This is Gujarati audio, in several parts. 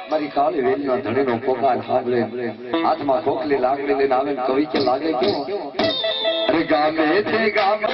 મારી કાળી વેલના ધણીનો પોકાર સાંભળે હાથમાં કોકલી લાકડી લઈને આવે કવિ કે લાગે કેવો અરે ગામે તે ગામ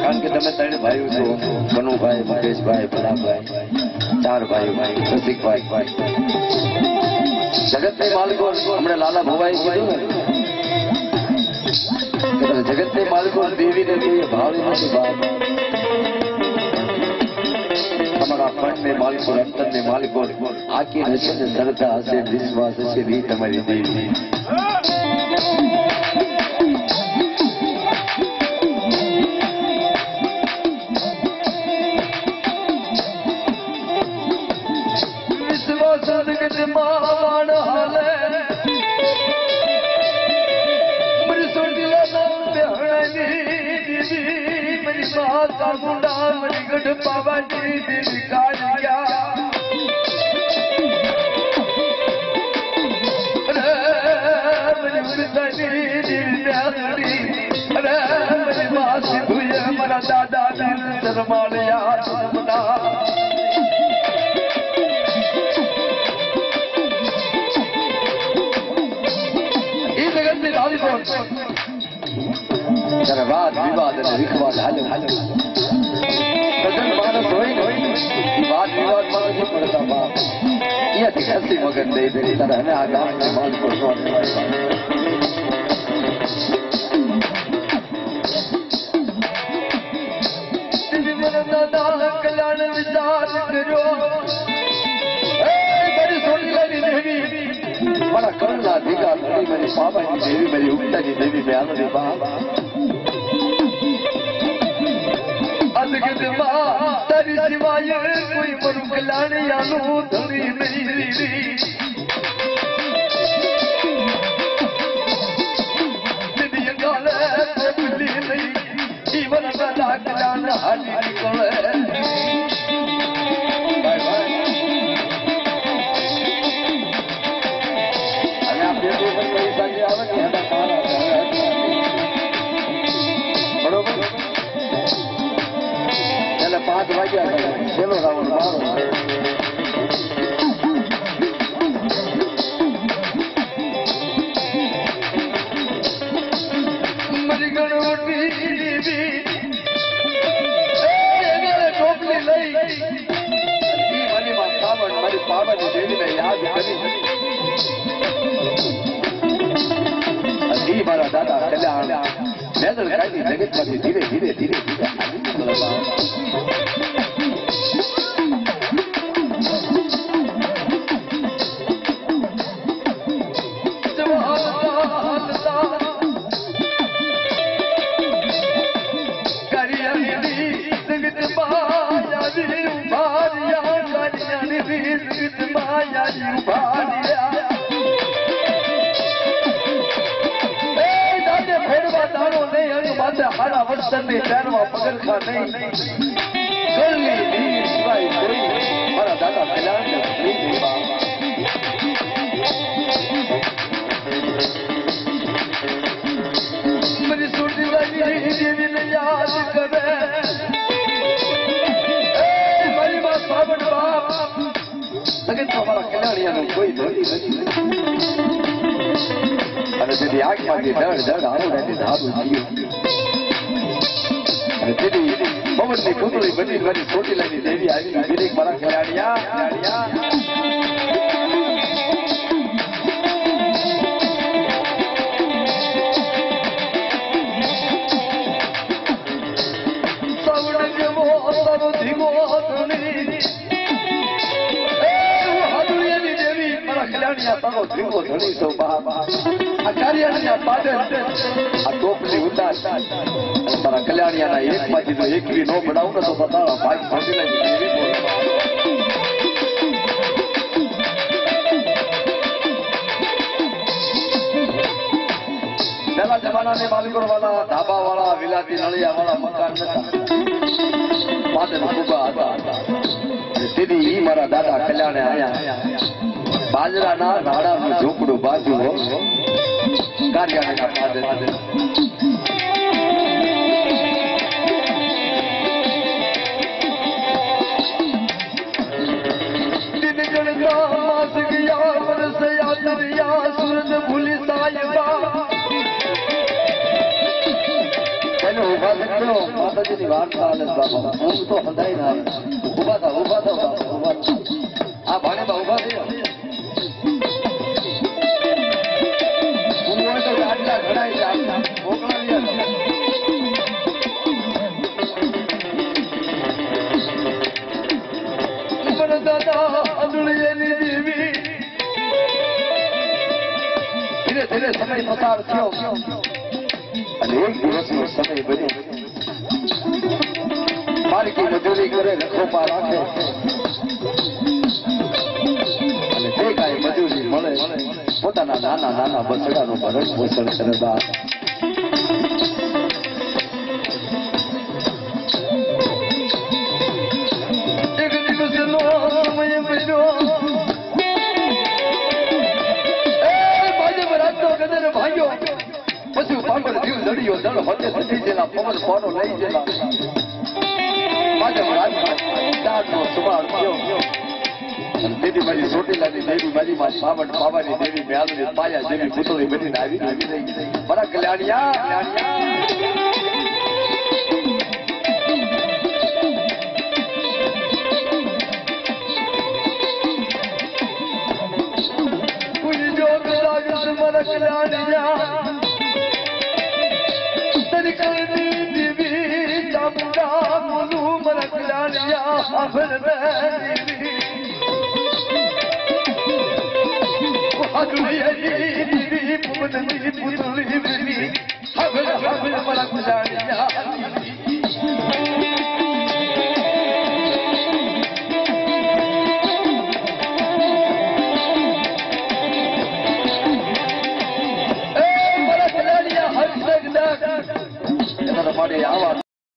કારણ કે તમે ત્રણ ભાઈઓ છો, કનુભાઈ, મુકેશભાઈ, ભલાભાઈ, ચાર ભાઈ રસિકભાઈ, જગતની માલિકો. હમણાં લાલા ભવાઈ કીધું ને, જગતની માલિકો દેવીને જોઈએ ભાવે નથી ભાવ. તમારા ફંડને માલિકો, અંતરને માલિકો આખી હશે ને શ્રદ્ધા હશે, વિશ્વાસ હશે, એ તમારી દેવી. વાદ વિવાદ અને વિખવાદ હાલ સજન માણસ હોય ને વાદ વિવાદ માં નથી પડતા બાપ. અહીંયાથી હસી મગજ દઈ દે તારે હવે આ ગામના માણસો કલ્યાણ વિચાર કર્યો મારા કરુણા ભેગા ધણી મારી પાવાની દેવી, મારી ઉગતાની દેવી, મેં આનંદી બાપ તારી સિવાય કોઈ મરું કલ્યાણિયાનું ધણી નહીં. જીવન બધા કલ્યાણ હાલી નીકળે. બરોબર 5 વાગ્યા પેલો રાઉન્ડ મારો. મારી ગણોટી ટોપલી લઈ મારી પાવાની દેવીને યાદ કરી મારા દાદા કલ્યાણ મેદલ કાઢી જગતમાંથી ધીરે ધીરે ધીરે ધીરે हारा वचन ने पैरवा पगरखा नहीं गली नीर सिवाय कोई मारा दादा कल्याण नहीं देवा मेरी सुनी वाली देवी ने याद करे मारी बात सावन बाप लेकिन हमारा कल्याणिया ने कोई धोरी नहीं અને જેથી આંખમાંથી ડર ડર આવો ને ધારું જીવ અને જેથી પવનની કુંડળી બની બની ચોટીલાની દેવી આવી વિવેક મારા ખેલાડિયા સવણ જેવો સવ ધીમો ધણી હાદુરિયાની દેવી મારા ખેલાડિયા તારો ધીમો ધણી તો બાબા કાર્યાની પાડે આ ટોપલી ઉતાર મારા કલ્યાણિયાના એક માંથી જો એક બી નો બનાવું ને તો બતાવો ભાઈ ફાટી લાગી દેવી પેલા જમાનાની બાલિકો વાળા ધાબા વાળા વિલાતી નળિયા વાળા મકાન નતા પાદર ઉભા હતા સીધી ઈ મારા દાદા કલ્યાણે આયા બાજરાના નાડાનું ઝૂંપડું બાજુ કાર્યાલયના પાદર दिन गणता मास गया बरस यात्रिया सूरज भूली साहिबा चलो उभा थो माताजीની વાર્તા આલે બાબા હું તો હંધાઈ ના ઉભા થા ઉભા આ ભાણેબા ઉભા થઈ ઘડાઈ જાય મોકલાવ્યા દાદા અદુળિયાની દેવી ધીરે ધીરે સમય પસાર થયો અને એક દિવસનો સમય બન્યો માર્ગી મજૂરી કરે રખોપા રાખે અને તે કાંઈ મજૂરી મળે પોતાના નાના નાના બસડાનું ભરણ પોષણ કરતા એક દિવસનો સમય બન્યો ભાજપ રાતનો ગદર ભાગ્યો પછી પાગળ જીવ લડ્યો દળ હોતે સજી જેલા પવન ફોનો લઈ જેલા ભાજપ રાતનો સુમાર થયો દેવી મારી ચોટીલાની દેવી મારી માં સાવણ બાવાની દેવી મ્યાલની પાયા જેવી પુતળી બનીને આવી મારા કલ્યાણિયા કોઈ જોગ લાગે મારા કલ્યાણિયા તરીકે દેવી ચામુંડા બોલું મારા કલ્યાણિયા આભર દેવી અદુળિયાની દેવી પુતળી